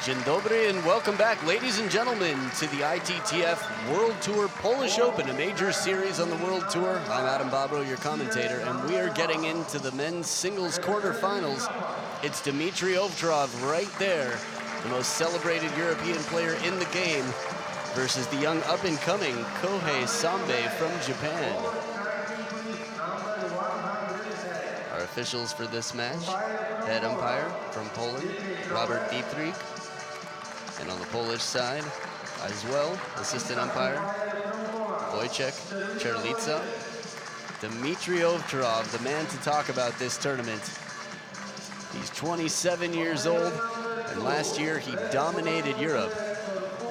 Dzień dobry and welcome back, ladies and gentlemen, to the ITTF World Tour Polish Open, a major series on the World Tour. I'm Adam Bobro, your commentator, and we are getting into the men's singles quarterfinals. It's Dimitrij OVTCHAROV right there, the most celebrated European player in the game, versus the young up-and-coming Kohei SAMBE from Japan. Our officials for this match, head umpire from Poland, Robert Dimitrij. And on the Polish side, as well, assistant umpire, OVTCHAROV. Dimitrij OVTCHAROV, the man to talk about this tournament. He's 27 years old, and last year he dominated Europe,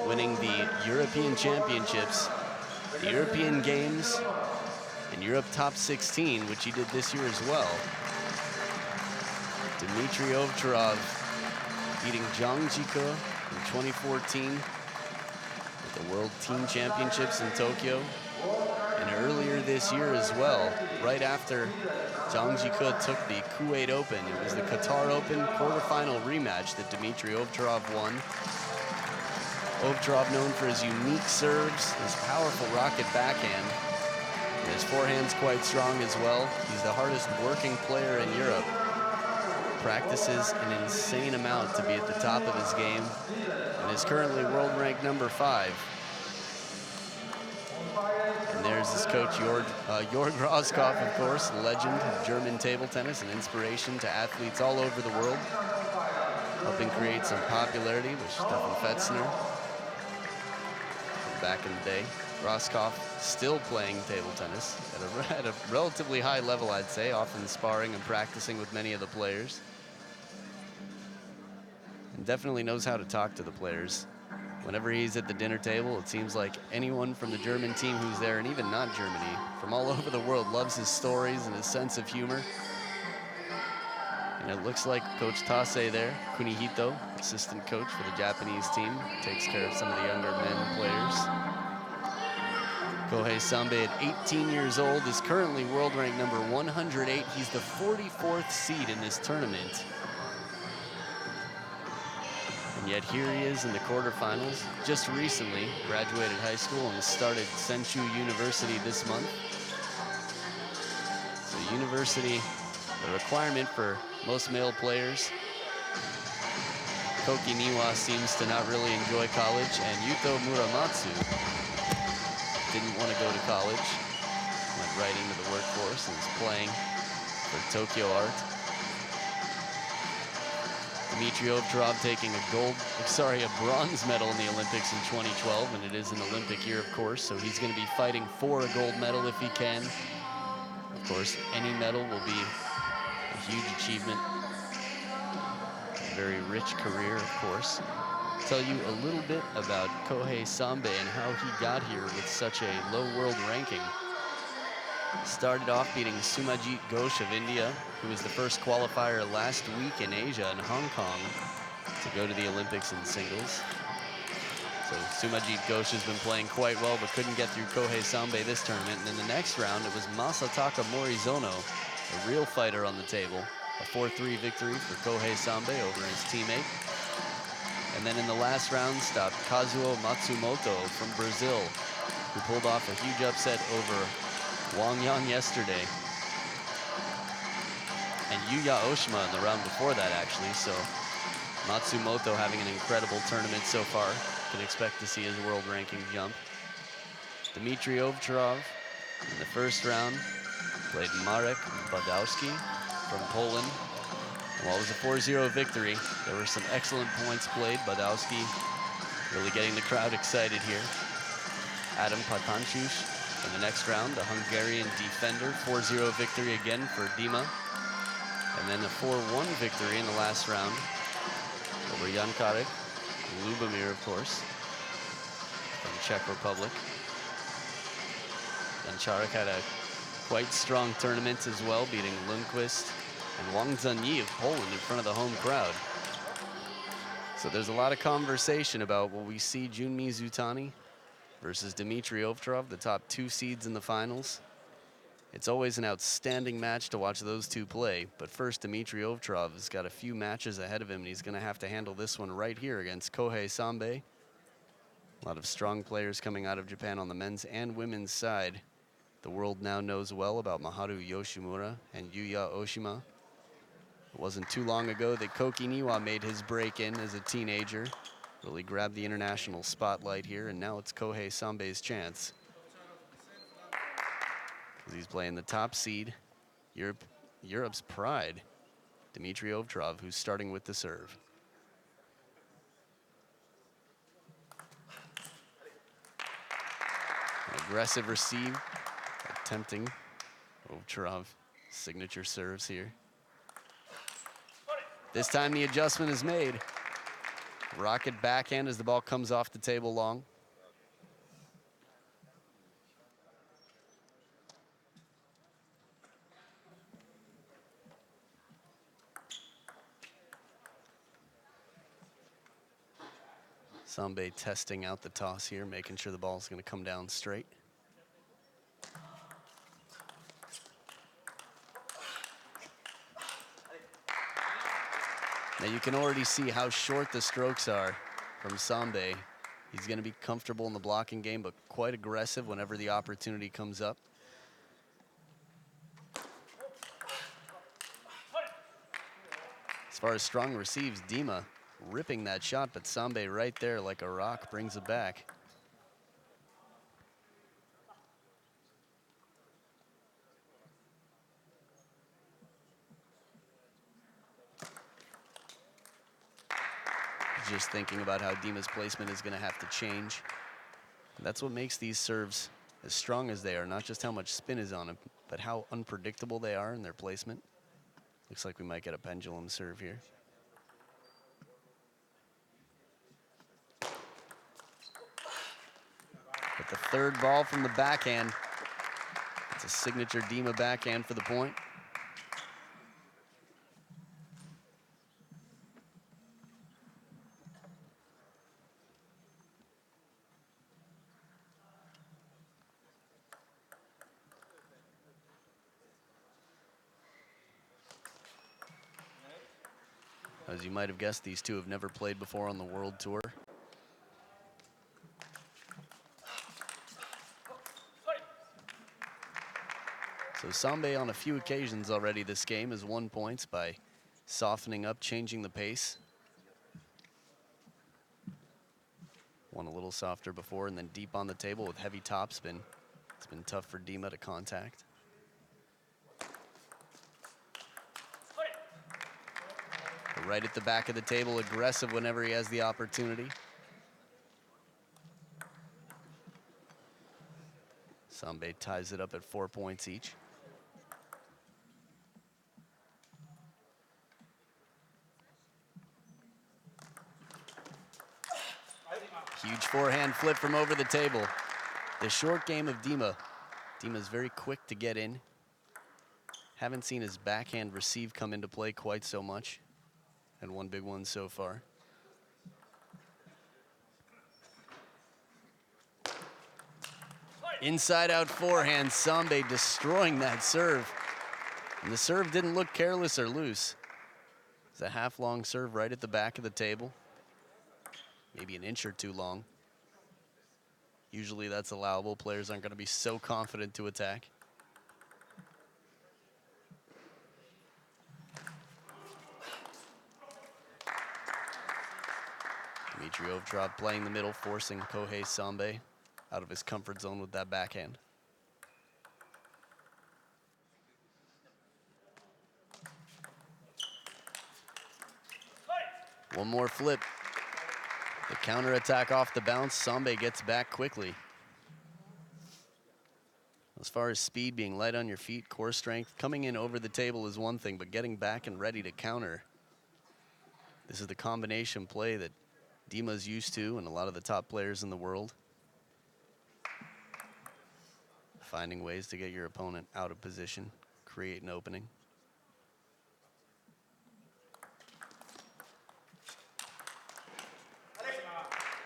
winning the European Championships, the European Games, and Europe Top 16, which he did this year as well. Dimitrij OVTCHAROV beating Jang Ji-ko in 2014 at the World Team Championships in Tokyo, and earlier this year as well, right after Jang Ji-ko took the Kuwait Open. It was the Qatar Open quarterfinal rematch that Dimitrij OVTCHAROV won. OVTCHAROV known for his unique serves, his powerful rocket backhand, and his forehand's quite strong as well. He's the hardest working player in Europe. Practices an insane amount to be at the top of his game, and is currently world ranked number 5. And there's his coach, Jörg Roskopf, of course, a legend of German table tennis, an inspiration to athletes all over the world, helping create some popularity with Stefan Fetzner back in the day. Roskopf still playing table tennis at a relatively high level, I'd say, often sparring and practicing with many of the players. And definitely knows how to talk to the players. Whenever he's at the dinner table, it seems like anyone from the German team who's there, and even not Germany, from all over the world, loves his stories and his sense of humor. And it looks like Coach Tase there, Kunihito, assistant coach for the Japanese team, takes care of some of the younger men players. Kohei SAMBE, at 18 years old, is currently world ranked number 108. He's the 44th seed in this tournament. And yet here he is in the quarterfinals. Just recently graduated high school and started Senshu University this month. So university, the requirement for most male players. Koki Niwa seems to not really enjoy college, and Yuto Muramatsu didn't want to go to college, went right into the workforce and is playing for Tokyo Art. Dimitrij OVTCHAROV taking a bronze medal in the Olympics in 2012, and it is an Olympic year, of course, so he's going to be fighting for a gold medal if he can. Of course, any medal will be a huge achievement. A very rich career, of course. Tell you a little bit about Kohei SAMBE and how he got here with such a low world ranking. Started off beating Sumajit Ghosh of India, who was the first qualifier last week in Asia, in Hong Kong, to go to the Olympics in singles. So Sumajit Ghosh has been playing quite well, but couldn't get through Kohei SAMBE this tournament. And in the next round, it was Masataka Morizono, a real fighter on the table. A 4-3 victory for Kohei SAMBE over his teammate. And then in the last round, stopped Kazuo Matsumoto from Brazil, who pulled off a huge upset over Wang Yan yesterday. And Yuya Oshima in the round before that, actually. So Matsumoto having an incredible tournament so far. Can expect to see his world ranking jump. Dimitrij OVTCHAROV in the first round played Marek Badowski from Poland. While it was a 4-0 victory, there were some excellent points played. Badowski really getting the crowd excited here. Adam Patanchus in the next round, the Hungarian defender. 4-0 victory again for Dima. And then a 4-1 victory in the last round over Jan Karek. Lubomir, of course, from Czech Republic. Jan Karek had a quite strong tournament as well, beating Lundqvist and Wang Zhenyi of Poland in front of the home crowd. So there's a lot of conversation about will we see Junmi Zutani versus Dimitrij OVTCHAROV, the top 2 seeds in the finals. It's always an outstanding match to watch those two play, but first Dimitrij OVTCHAROV has got a few matches ahead of him, and he's going to have to handle this one right here against Kohei SAMBE. A lot of strong players coming out of Japan on the men's and women's side. The world now knows well about Maharu Yoshimura and Yuya Oshima. It wasn't too long ago that Koki Niwa made his break in as a teenager, really grabbed the international spotlight here, and now it's Kohei SAMBE's chance. He's playing the top seed, Europe's pride, Dimitrij OVTCHAROV, who's starting with the serve. An aggressive receive, attempting OVTCHAROV signature serves here. This time the adjustment is made. Rocket backhand as the ball comes off the table long. SAMBE testing out the toss here, making sure the ball's going to come down straight. Now you can already see how short the strokes are from SAMBE. He's going to be comfortable in the blocking game, but quite aggressive whenever the opportunity comes up. As far as strong receives, Dima ripping that shot, but SAMBE right there like a rock brings it back. Just thinking about how Dima's placement is going to have to change. That's what makes these serves as strong as they are, not just how much spin is on them, but how unpredictable they are in their placement. Looks like we might get a pendulum serve here. But the third ball from the backhand. It's a signature Dima backhand for the point. As you might have guessed, these two have never played before on the World Tour. So SAMBE on a few occasions already this game has won points by softening up, changing the pace. Won a little softer before and then deep on the table with heavy topspin. It's been tough for Dima to contact. Right at the back of the table, aggressive whenever he has the opportunity. SAMBE ties it up at 4 points each. Huge forehand flip from over the table. The short game of Dima. Dima's very quick to get in. Haven't seen his backhand receive come into play quite so much. And one big one so far. Inside out forehand, SAMBE destroying that serve. And the serve didn't look careless or loose. It's a half long serve right at the back of the table. Maybe an inch or two long. Usually that's allowable. Players aren't going to be so confident to attack. Dimitrij OVTCHAROV playing the middle, forcing Kohei SAMBE out of his comfort zone with that backhand. One more flip. The counterattack off the bounce, SAMBE gets back quickly. As far as speed, being light on your feet, core strength, coming in over the table is one thing, but getting back and ready to counter. This is the combination play that Dima's used to and a lot of the top players in the world. Finding ways to get your opponent out of position, create an opening.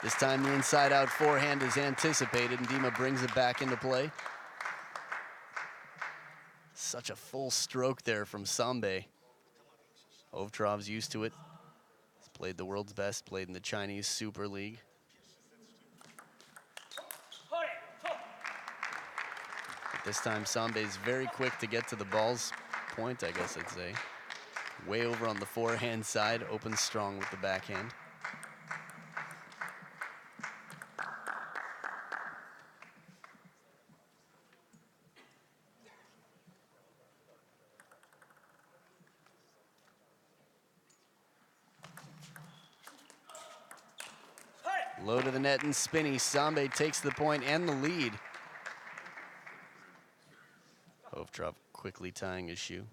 This time the inside out forehand is anticipated and Dima brings it back into play. Such a full stroke there from SAMBE. OVTCHAROV's used to it. He's played the world's best, played in the Chinese Super League. But this time, SAMBE's very quick to get to the ball's point, I guess I'd say. Way over on the forehand side, opens strong with the backhand. Low to the net and spinny. SAMBE takes the point and the lead. OVTCHAROV quickly tying his shoe.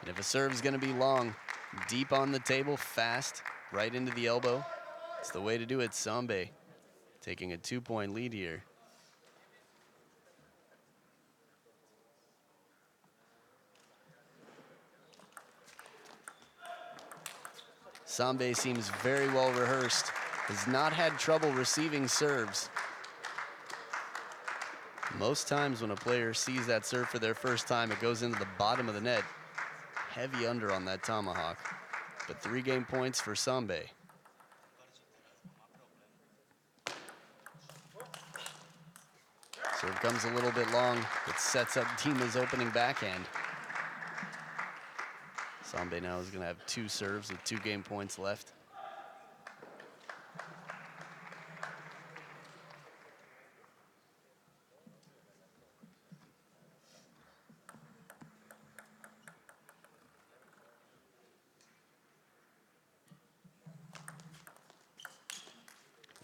And if a serve's gonna be long, deep on the table, fast, right into the elbow, it's the way to do it. SAMBE taking a 2-point lead here. SAMBE seems very well rehearsed, has not had trouble receiving serves. Most times when a player sees that serve for their first time, it goes into the bottom of the net. Heavy under on that tomahawk, but 3 game points for SAMBE. Serve comes a little bit long, but sets up Dima's opening backhand. SAMBE now is going to have 2 serves with 2 game points left.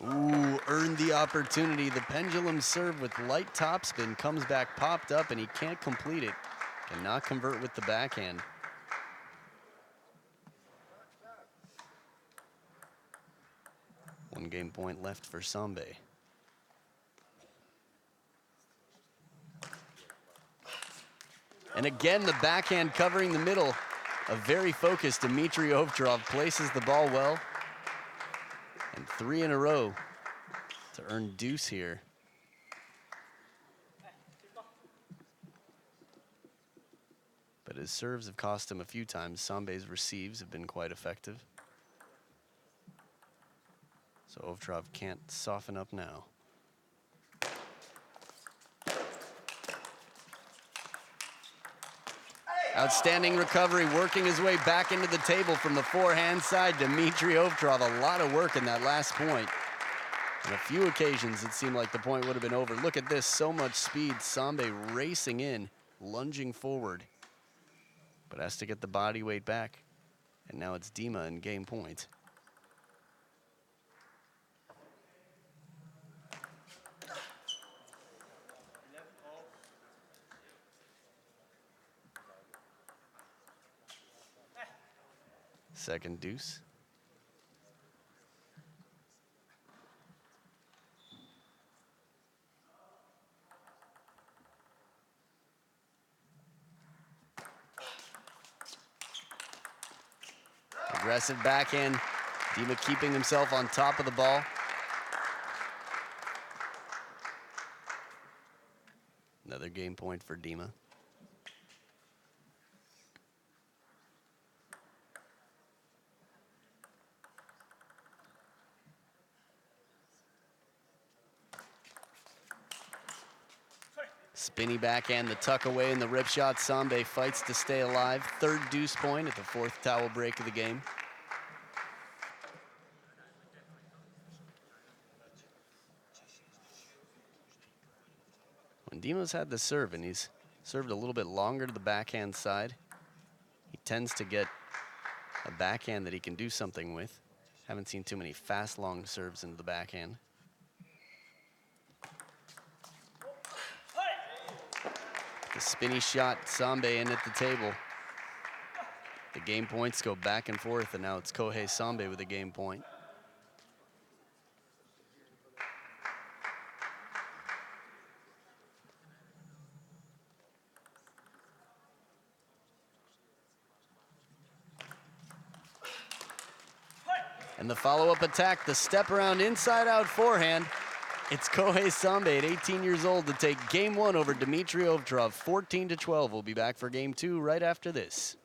Ooh, earned the opportunity. The pendulum serve with light topspin comes back, popped up, and he can't complete it. Cannot convert with the backhand. One game point left for SAMBE. And again, the backhand covering the middle. A very focused Dimitrij OVTCHAROV places the ball well. And 3 in a row to earn deuce here. But his serves have cost him a few times. SAMBE's receives have been quite effective. So OVTCHAROV can't soften up now. Outstanding recovery, working his way back into the table from the forehand side. Dimitrij OVTCHAROV, a lot of work in that last point. On a few occasions, it seemed like the point would have been over. Look at this, so much speed. SAMBE racing in, lunging forward, but has to get the body weight back. And now it's Dima in game point. Second deuce. Aggressive backhand. Dima keeping himself on top of the ball. Another game point for Dima. Spinny backhand, the tuck away and the rip shot. SAMBE fights to stay alive. 3rd deuce point at the 4th towel break of the game. When Dima's had the serve, and he's served a little bit longer to the backhand side, he tends to get a backhand that he can do something with. Haven't seen too many fast, long serves into the backhand. The spinny shot, SAMBE in at the table. The game points go back and forth, and now it's Kohei SAMBE with a game point. And the follow-up attack, the step around inside-out forehand. It's Kohei SAMBE at 18 years old to take game one over Dimitrij OVTCHAROV, 14-12. We'll be back for game two right after this.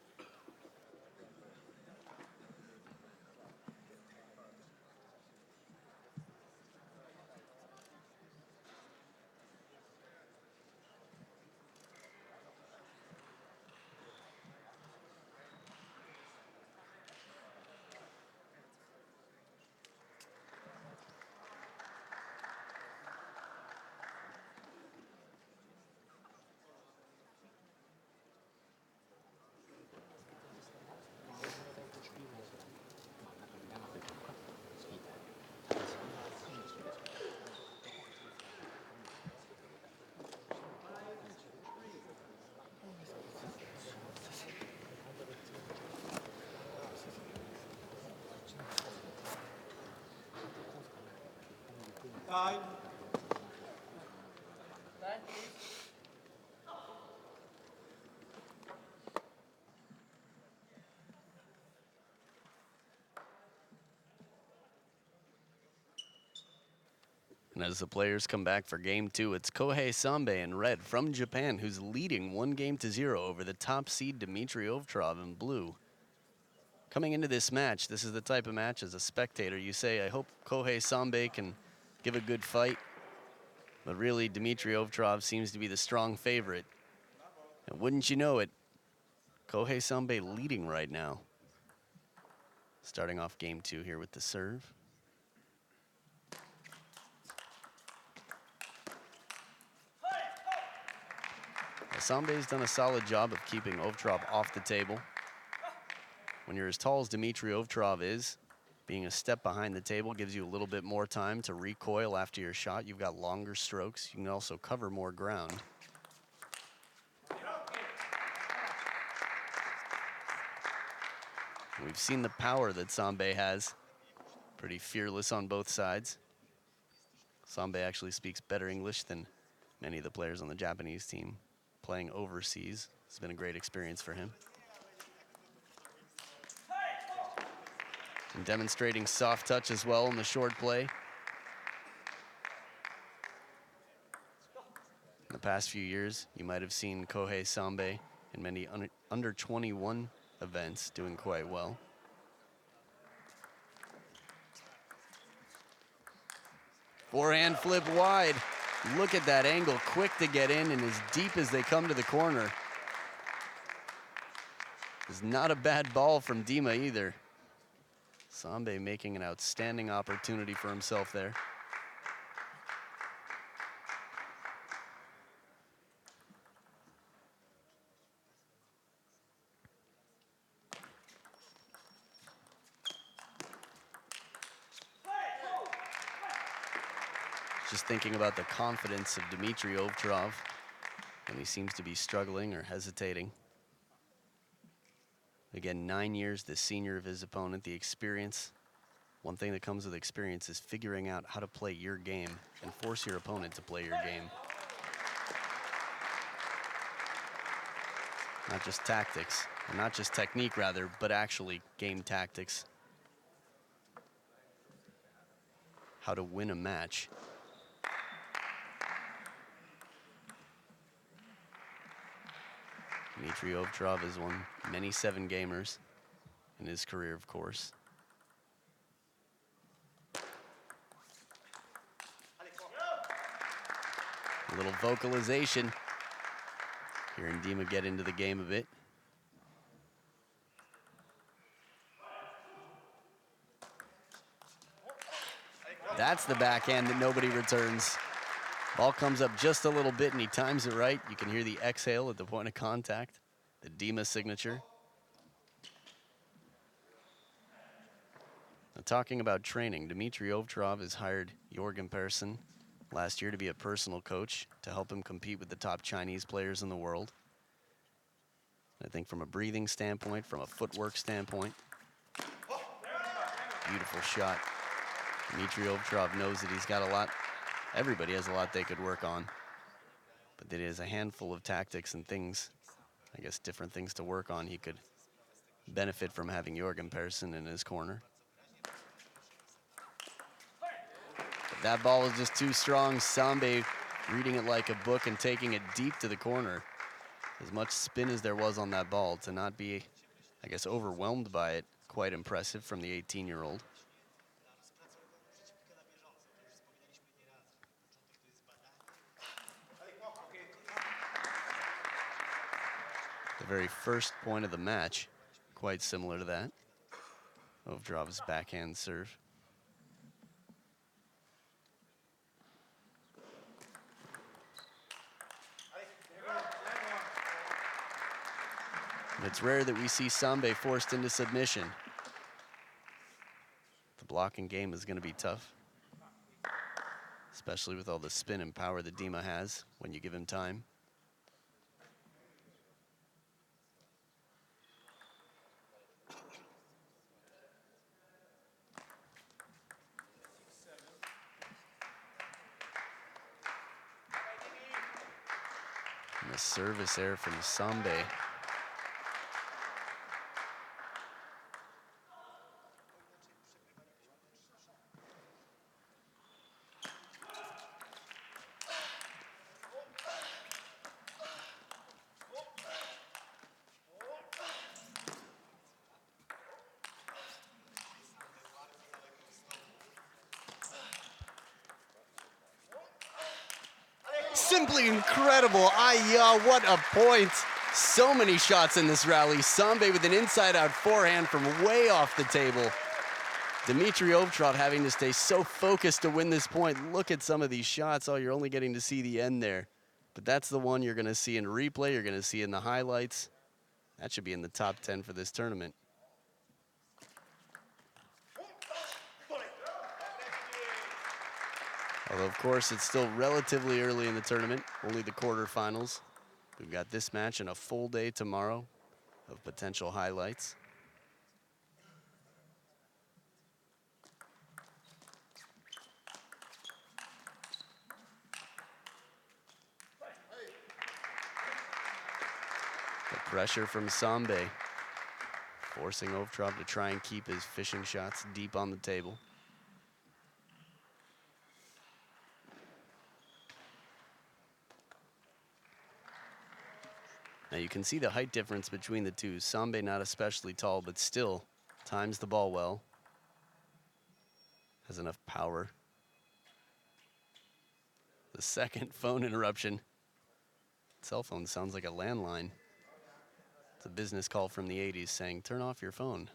Time. And as the players come back for game two, it's Kohei SAMBE in red from Japan, who's leading 1-0 over the top seed Dimitrij OVTCHAROV in blue. Coming into this match, this is the type of match as a spectator you say, I hope Kohei SAMBE can give a good fight. But really, Dimitrij OVTCHAROV seems to be the strong favorite. And wouldn't you know it, Kohei SAMBE leading right now. Starting off game two here with the serve. SAMBE's done a solid job of keeping OVTCHAROV off the table. When you're as tall as Dimitrij OVTCHAROV is, being a step behind the table gives you a little bit more time to recoil after your shot. You've got longer strokes. You can also cover more ground. We've seen the power that SAMBE has. Pretty fearless on both sides. SAMBE actually speaks better English than many of the players on the Japanese team. Playing overseas has been a great experience for him. And demonstrating soft touch as well in the short play. In the past few years, you might have seen Kohei SAMBE in many under 21 events doing quite well. Forehand flip wide. Look at that angle, quick to get in and as deep as they come to the corner. It's not a bad ball from Dima either. SAMBE making an outstanding opportunity for himself there. Just thinking about the confidence of Dimitrij OVTCHAROV, and he seems to be struggling or hesitating. Again, 9 years the senior of his opponent, the experience. One thing that comes with experience is figuring out how to play your game and force your opponent to play your game. Not just tactics, or not just technique rather, but actually game tactics. How to win a match. Dimitrij OVTCHAROV has won many 7-gamers in his career, of course. A little vocalization. Hearing Dima get into the game a bit. That's the backhand that nobody returns. Ball comes up just a little bit and he times it right. You can hear the exhale at the point of contact, the Dima signature. Now, talking about training, Dimitrij OVTCHAROV has hired Jorgen Persson last year to be a personal coach to help him compete with the top Chinese players in the world. I think from a breathing standpoint, from a footwork standpoint, beautiful shot. Dimitrij OVTCHAROV knows that he's got a lot. Everybody has a lot they could work on, but that is a handful of tactics and things, I guess different things to work on. He could benefit from having Jorgen Persson in his corner. That ball was just too strong. Sambe reading it like a book and taking it deep to the corner. As much spin as there was on that ball, to not be, I guess, overwhelmed by it, quite impressive from the 18-year-old. The very first point of the match, quite similar to that. OVTCHAROV's backhand serve. It's rare that we see Sambe forced into submission. The blocking game is going to be tough, especially with all the spin and power that Dima has when you give him time. And the service error from Sambe. Simply incredible. Aya, what a point. So many shots in this rally. Sambe with an inside-out forehand from way off the table. Dimitrij OVTCHAROV having to stay so focused to win this point. Look at some of these shots. Oh, you're only getting to see the end there. But that's the one you're going to see in replay. You're going to see in the highlights. That should be in the top 10 for this tournament. Although, of course, it's still relatively early in the tournament, only the quarterfinals. We've got this match and a full day tomorrow of potential highlights. The pressure from Sambe, forcing OVTCHAROV to try and keep his fishing shots deep on the table. Now you can see the height difference between the two. Sambe not especially tall, but still times the ball well. Has enough power. The second phone interruption. Cell phone sounds like a landline. It's a business call from the 80s saying, turn off your phone.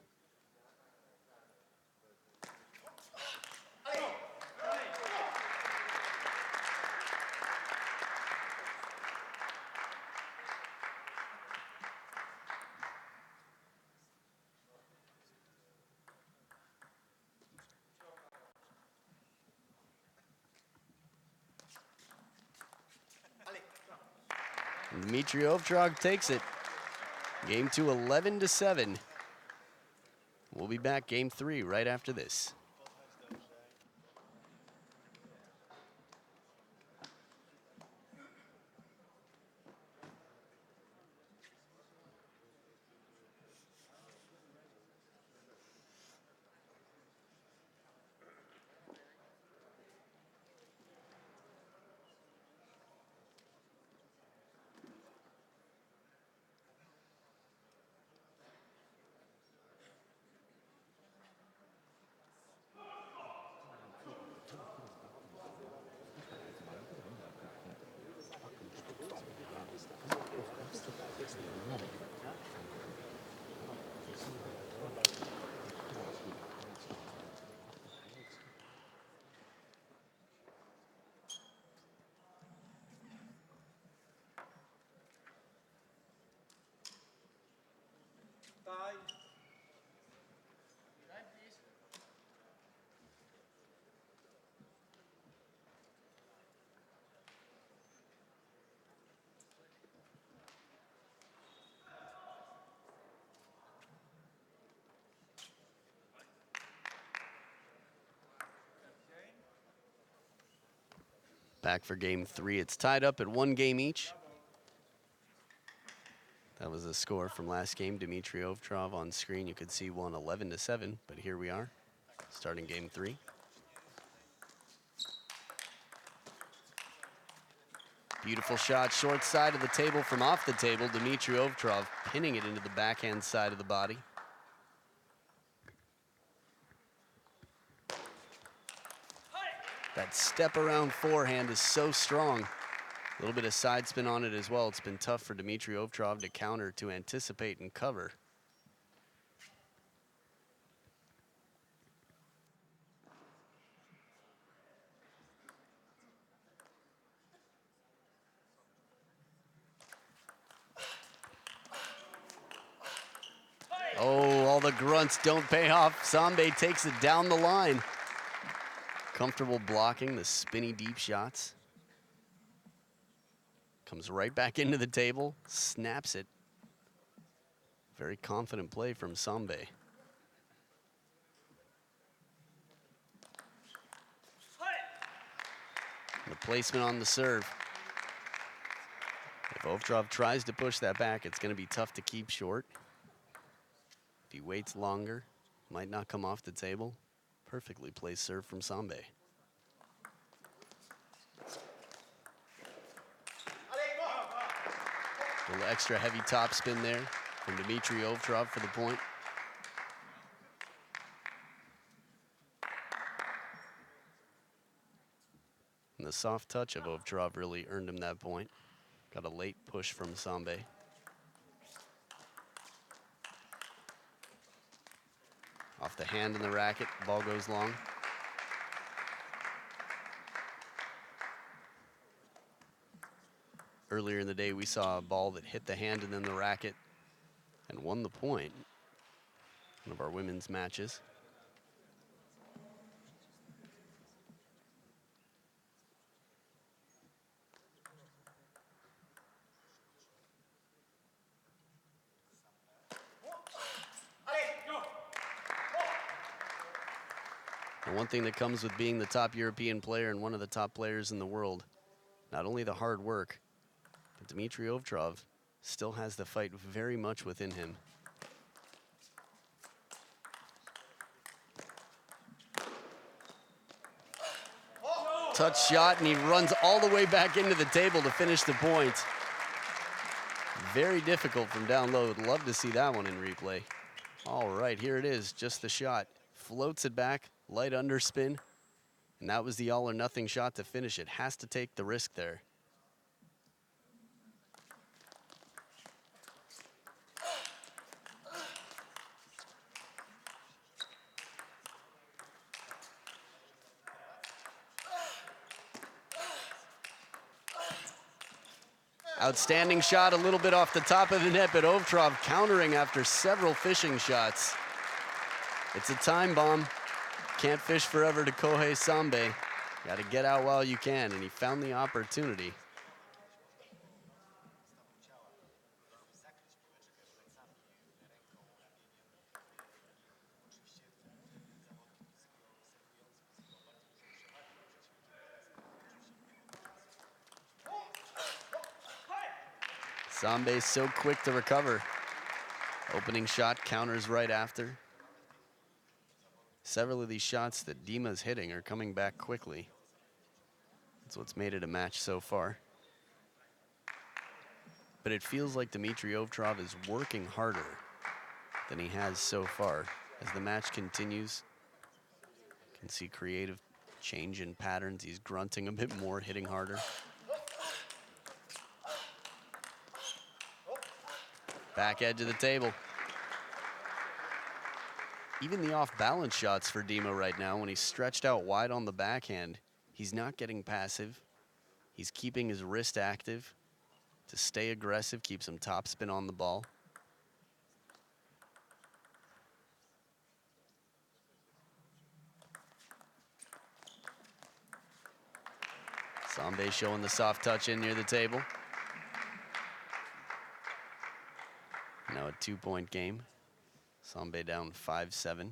Dimitrij OVTCHAROV takes it. Game 2, 11-7. We'll be back game 3 right after this. Back for game 3. It's tied up at 1 game each. That was the score from last game. Dimitrij OVTCHAROV on screen. You could see won 11-7, but here we are, starting game 3. Beautiful shot, short side of the table from off the table. Dimitrij OVTCHAROV pinning it into the backhand side of the body. That step around forehand is so strong. A little bit of side spin on it as well. It's been tough for Dimitrij OVTCHAROV to counter, to anticipate and cover. Oh, all the grunts don't pay off. SAMBE takes it down the line. Comfortable blocking the spinny deep shots. Comes right back into the table, snaps it. Very confident play from SAMBE. And the placement on the serve. If OVTCHAROV tries to push that back, it's going to be tough to keep short. If he waits longer, might not come off the table. Perfectly placed serve from SAMBE. A little extra heavy topspin there from Dimitrij OVTCHAROV for the point. And the soft touch of OVTCHAROV really earned him that point. Got a late push from SAMBE. Off the hand in the racket, ball goes long. Earlier in the day, we saw a ball that hit the hand and then the racket and won the point. One of our women's matches. And one thing that comes with being the top European player and one of the top players in the world, not only the hard work, but Dimitrij OVTCHAROV still has the fight very much within him. Touch shot, and he runs all the way back into the table to finish the point. Very difficult from down low. Would love to see that one in replay. All right, here it is, just the shot. Floats it back, light underspin, and that was the all or nothing shot to finish it. Has to take the risk there. Outstanding shot, a little bit off the top of the net, but OVTCHAROV countering after several fishing shots. It's a time bomb. Can't fish forever to Kohei SAMBE. Got to get out while you can, and he found the opportunity. SAMBE so quick to recover. Opening shot counters right after. Several of these shots that Dima's hitting are coming back quickly. That's what's made it a match so far. But it feels like Dimitrij OVTCHAROV is working harder than he has so far. As the match continues, you can see creative change in patterns. He's grunting a bit more, hitting harder. Back edge of the table. Even the off-balance shots for Dima right now, when he's stretched out wide on the backhand, he's not getting passive. He's keeping his wrist active to stay aggressive, keep some topspin on the ball. SAMBE showing the soft touch in near the table. Now a 2-point game. SAMBE down 5-7.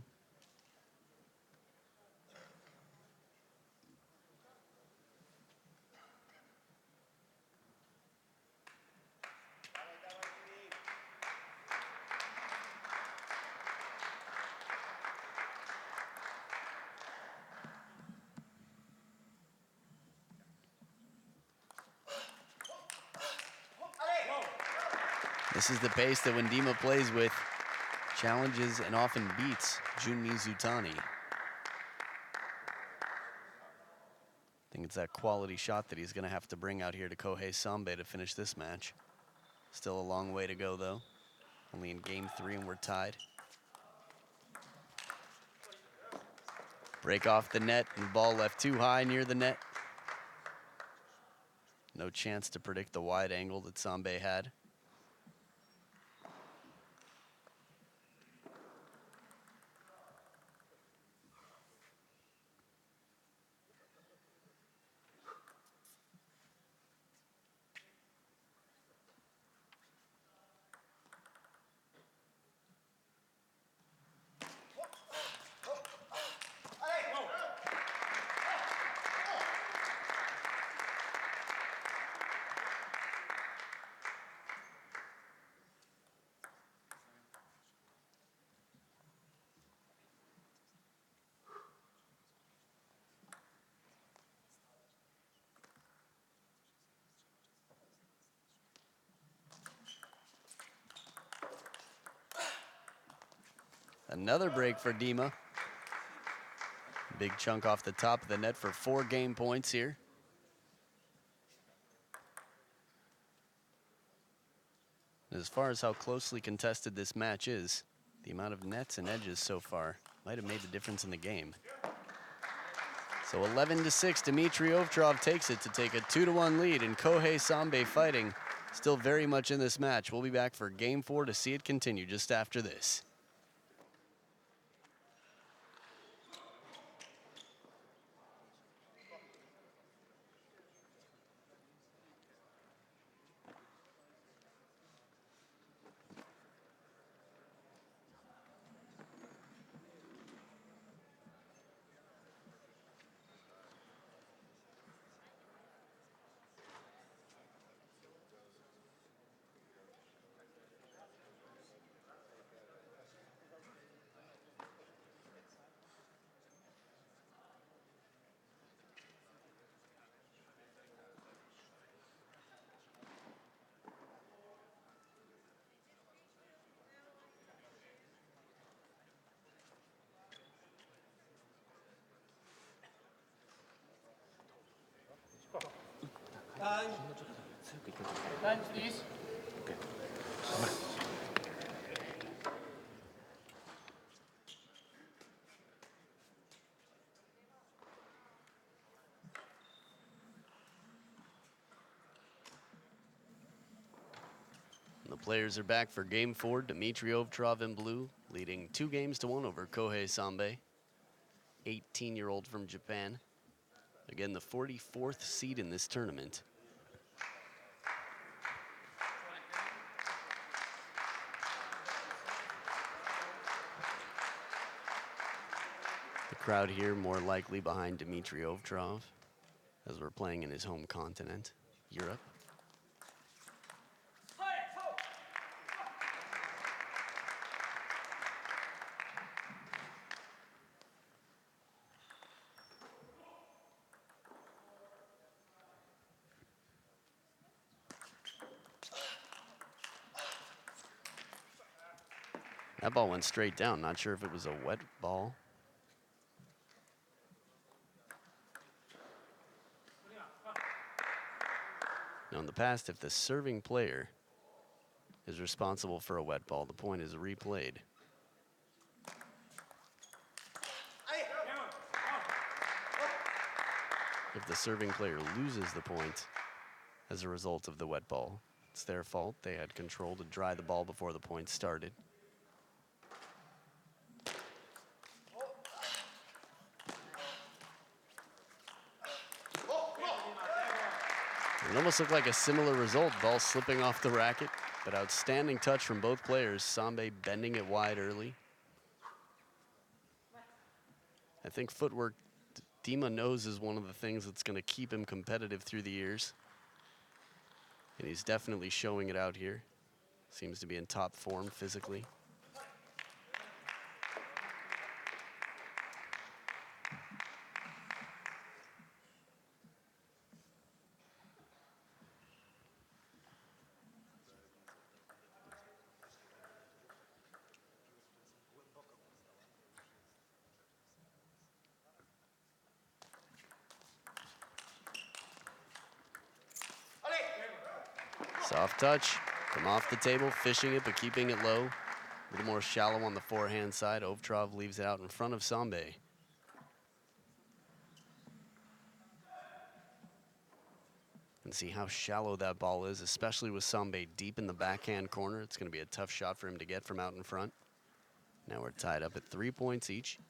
This is the pace that when Dima plays with, challenges and often beats Jun Mizutani. I think it's that quality shot that he's going to have to bring out here to Kohei SAMBE to finish this match. Still a long way to go, though. Only in game 3 and we're tied. Break off the net and the ball left too high near the net. No chance to predict the wide angle that SAMBE had. Another break for Dima. Big chunk off the top of the net for 4 game points here. As far as how closely contested this match is, the amount of nets and edges so far might have made the difference in the game. So 11-6, Dimitrij OVTCHAROV takes it to take a 2-1 lead, and Kohei SAMBE fighting still very much in this match. We'll be back for game 4 to see it continue just after this. Time, please. The players are back for game 4. Dimitrij OVTCHAROV in blue, leading 2-1 over Kohei SAMBE, 18-year-old from Japan. Again, the 44th seed in this tournament. The crowd here more likely behind Dimitrij OVTCHAROV, as we're playing in his home continent, Europe. That ball went straight down. Not sure if it was a wet ball. Now, in the past, if the serving player is responsible for a wet ball, the point is replayed. If the serving player loses the point as a result of the wet ball, it's their fault. They had control to dry the ball before the point started. It almost looked like a similar result, ball slipping off the racket, but outstanding touch from both players. SAMBE bending it wide early. I think footwork, Dima knows, is one of the things that's going to keep him competitive through the years. And he's definitely showing it out here. Seems to be in top form physically. Soft touch from off the table, fishing it but keeping it low. A little more shallow on the forehand side. OVTCHAROV leaves it out in front of SAMBE. And see how shallow that ball is, especially with SAMBE deep in the backhand corner. It's going to be a tough shot for him to get from out in front. Now we're tied up at 3 points each.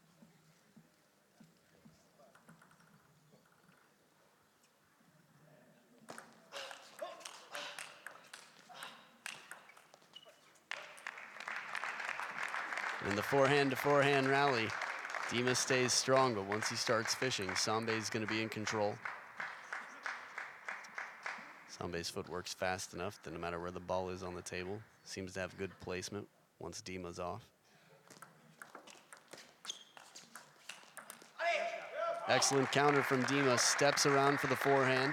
In the forehand-to-forehand rally, Dima stays strong, but once he starts fishing, SAMBE is going to be in control. SAMBE's footwork's fast enough that no matter where the ball is on the table, seems to have good placement once Dima's off. Excellent counter from Dima, steps around for the forehand.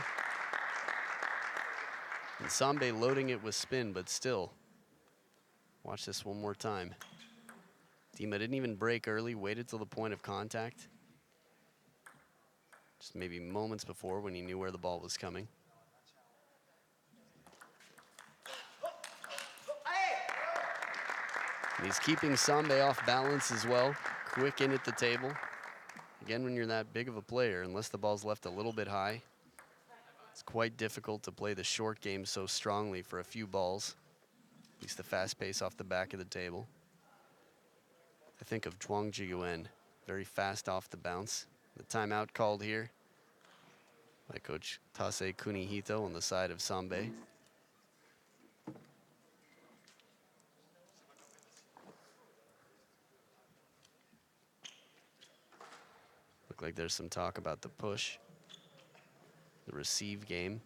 And SAMBE loading it with spin, but still. Watch this one more time. Dima didn't even break early, waited till the point of contact. Just maybe moments before when he knew where the ball was coming. And he's keeping SAMBE off balance as well. Quick in at the table. Again, when you're that big of a player, unless the ball's left a little bit high, it's quite difficult to play the short game so strongly for a few balls. At least the fast pace off the back of the table. I think of Zhuang Jiyuan, very fast off the bounce. The timeout called here by Coach Tase Kunihito on the side of SAMBE. Look like there's some talk about the push, the receive game.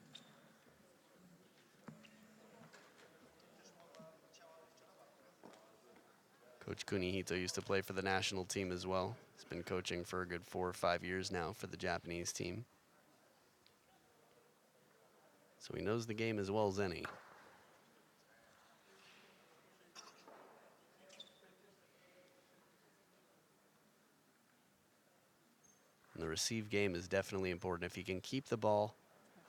Coach Kunihito used to play for the national team as well. He's been coaching for a good 4 or 5 years now for the Japanese team. So he knows the game as well as any. And the receive game is definitely important. If he can keep the ball,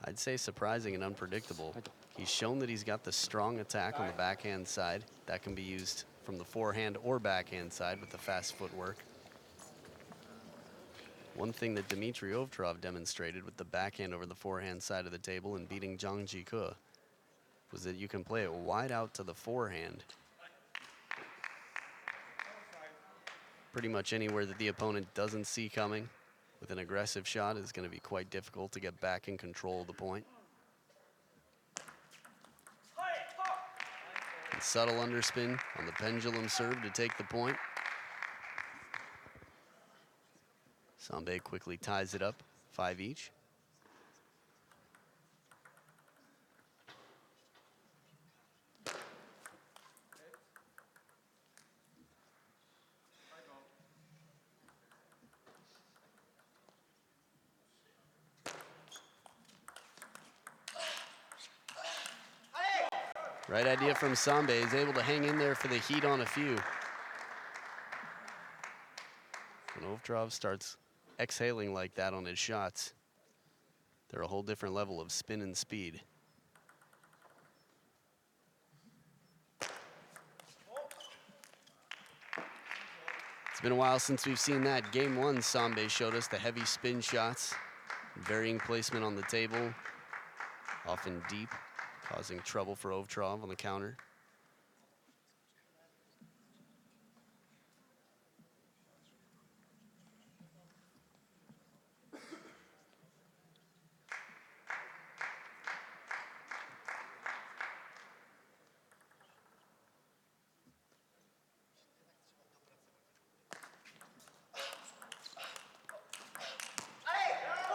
I'd say surprising and unpredictable. He's shown that he's got the strong attack on the backhand side. That can be used from the forehand or backhand side with the fast footwork. One thing that Dimitrij OVTCHAROV demonstrated with the backhand over the forehand side of the table and beating Zhang Jike was that you can play it wide out to the forehand. Pretty much anywhere that the opponent doesn't see coming with an aggressive shot is going to be quite difficult to get back in control of the point. And subtle underspin on the pendulum serve to take the point. SAMBE quickly ties it up, 5 each. Right idea from SAMBE. He's able to hang in there for the heat on a few. When OVTCHAROV starts exhaling like that on his shots, they're a whole different level of spin and speed. It's been a while since we've seen that. Game 1, SAMBE showed us the heavy spin shots, varying placement on the table, often deep, causing trouble for OVTCHAROV on the counter.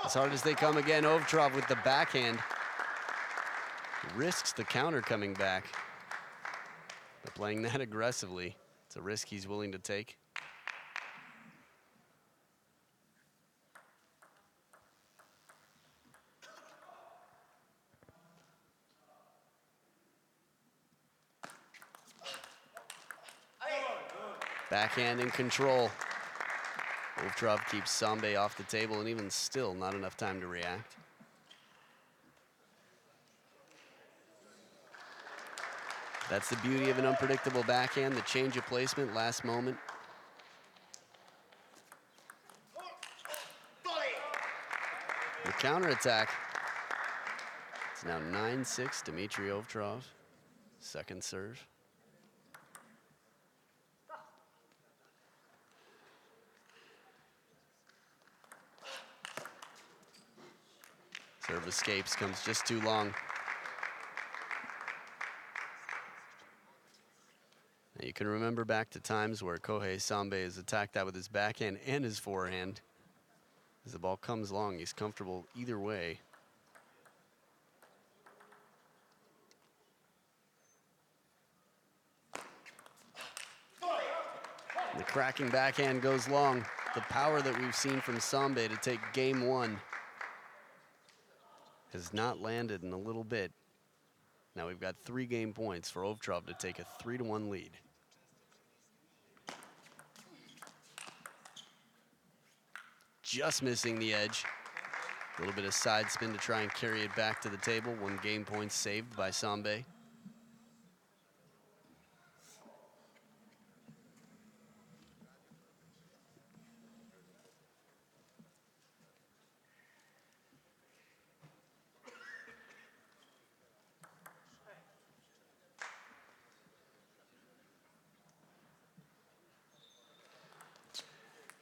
As hard as they come again, OVTCHAROV with the backhand risks the counter coming back. But playing that aggressively, it's a risk he's willing to take. Backhand in control. OVTCHAROV keeps SAMBE off the table, and even still, not enough time to react. That's the beauty of an unpredictable backhand, the change of placement, last moment. The counterattack. It's now 9-6, Dimitrij OVTCHAROV, second serve. Serve escapes, comes just too long. Now you can remember back to times where Kohei SAMBE has attacked that with his backhand and his forehand. As the ball comes long, he's comfortable either way. The cracking backhand goes long. The power that we've seen from SAMBE to take game one has not landed in a little bit. Now we've got 3 game points for OVTCHAROV to take a 3-1 lead. Just missing the edge. A little bit of side spin to try and carry it back to the table. 1 game point saved by SAMBE.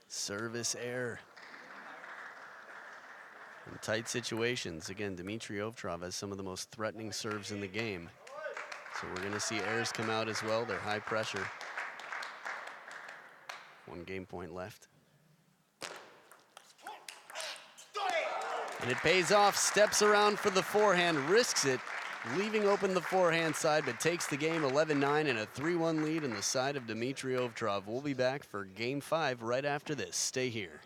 Service error. In tight situations, again, Dimitrij OVTCHAROV has some of the most threatening serves in the game. So we're going to see errors come out as well. They're high pressure. 1 game point left. And it pays off. Steps around for the forehand, risks it, leaving open the forehand side, but takes the game 11-9 and a 3-1 lead on the side of Dimitrij OVTCHAROV. We'll be back for game 5 right after this. Stay here.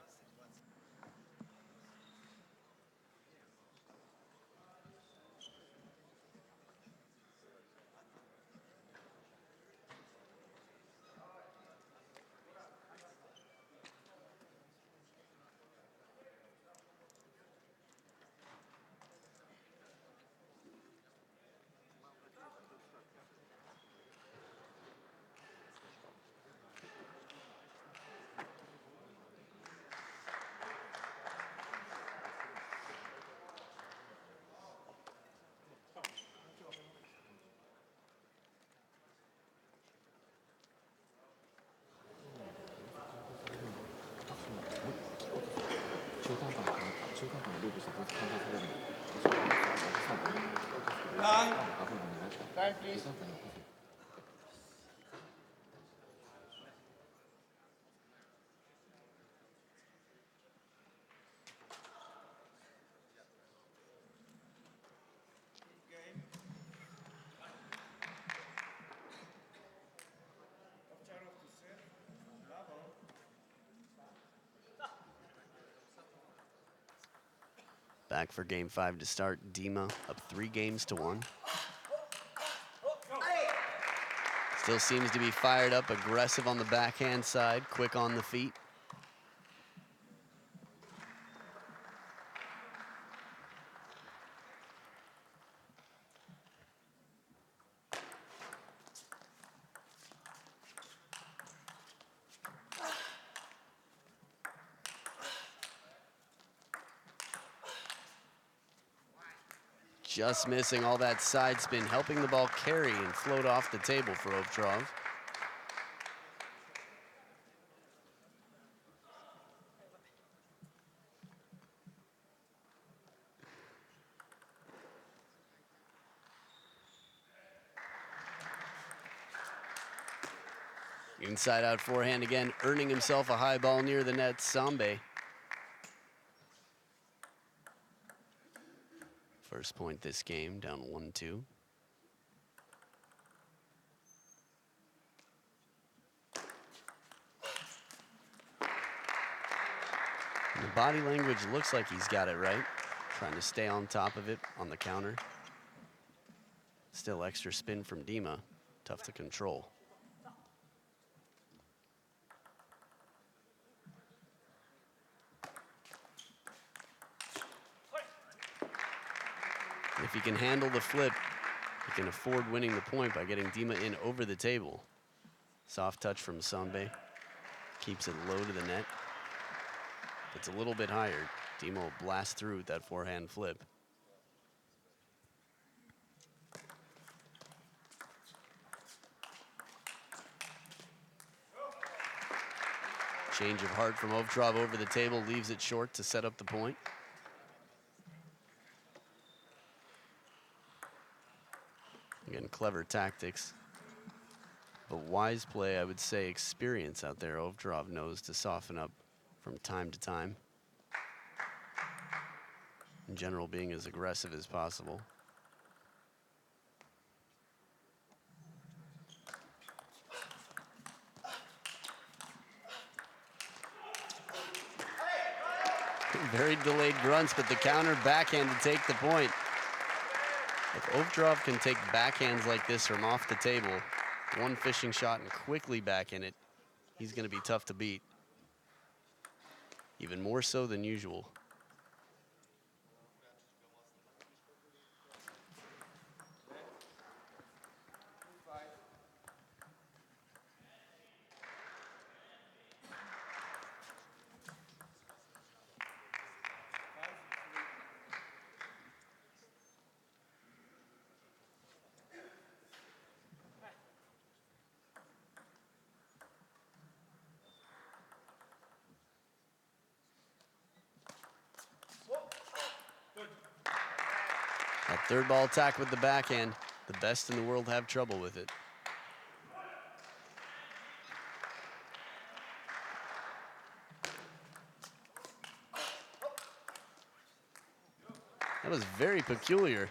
Time, please. Back for game 5 to start. Dima up 3 games to 1. Still seems to be fired up, aggressive on the backhand side, quick on the feet. Just missing all that side spin, helping the ball carry and float off the table for OVTCHAROV. Inside out forehand again, earning himself a high ball near the net. SAMBE. First point this game, down 1-2. And the body language looks like he's got it right. Trying to stay on top of it on the counter. Still extra spin from Dima. Tough to control. If he can handle the flip, He can afford winning the point by getting Dima in over the table. Soft touch from SAMBE. Keeps it low to the net. It's a little bit higher. Dima will blast through with that forehand flip. Change of heart from OVTCHAROV over the table, leaves it short to set up the point. Again, clever tactics. But wise play, I would say experience out there. OVTCHAROV knows to soften up from time to time. In general, being as aggressive as possible. Very delayed grunts, but the counter backhand to take the point. If OVTCHAROV can take backhands like this from off the table, one fishing shot and quickly back in it, he's going to be tough to beat. Even more so than usual. That third ball attack with the backhand, the best in the world have trouble with it. That was very peculiar.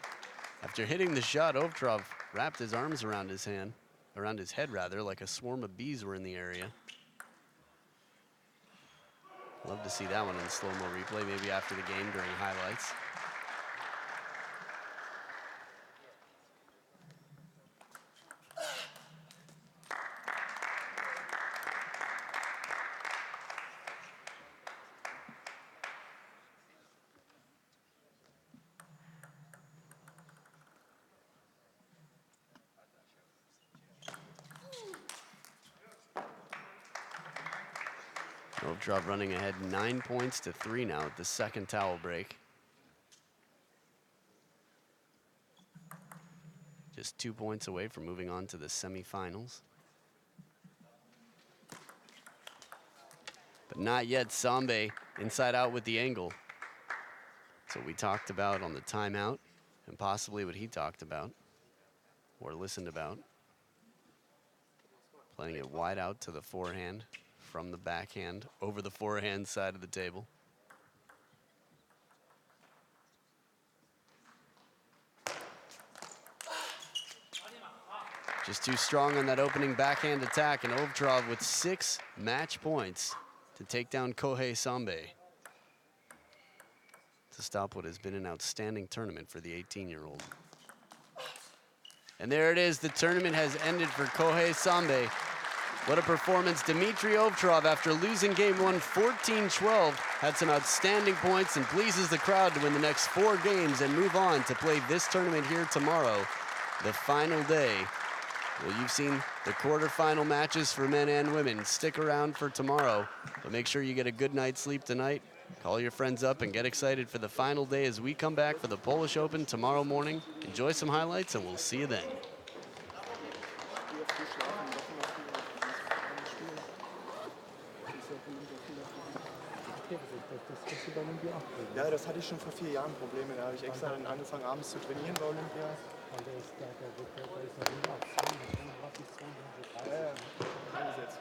After hitting the shot, OVTCHAROV wrapped his arms around his hand, around his head rather, like a swarm of bees were in the area. Love to see that one in slow-mo replay, maybe after the game during highlights. OVTCHAROV running ahead 9 points to 3 now at the second towel break. Just 2 points away from moving on to the semifinals. But not yet. SAMBE inside out with the angle. That's what we talked about on the timeout, and possibly what he talked about or listened about. Playing it wide out to the forehand from the backhand over the forehand side of the table. Just too strong on that opening backhand attack, and OVTCHAROV with 6 match points to take down Kohei SAMBE to stop what has been an outstanding tournament for the 18-year-old. And there it is, the tournament has ended for Kohei SAMBE. What a performance. Dimitrij OVTCHAROV, after losing game 1 14-12, had some outstanding points and pleases the crowd to win the next 4 games and move on to play this tournament here tomorrow, the final day. Well, you've seen the quarterfinal matches for men and women. Stick around for tomorrow, but make sure you get a good night's sleep tonight. Call your friends up and get excited for the final day as we come back for the Polish Open tomorrow morning. Enjoy some highlights, and we'll see you then. Ja, das hatte ich schon vor 4 Jahren Probleme. Da habe ich extra dann angefangen, abends zu trainieren bei Olympia. Ja, eingesetzt.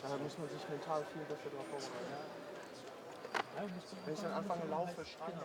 Da muss man sich mental viel besser drauf vorbereiten. Wenn ich dann anfange, laufe, schreien,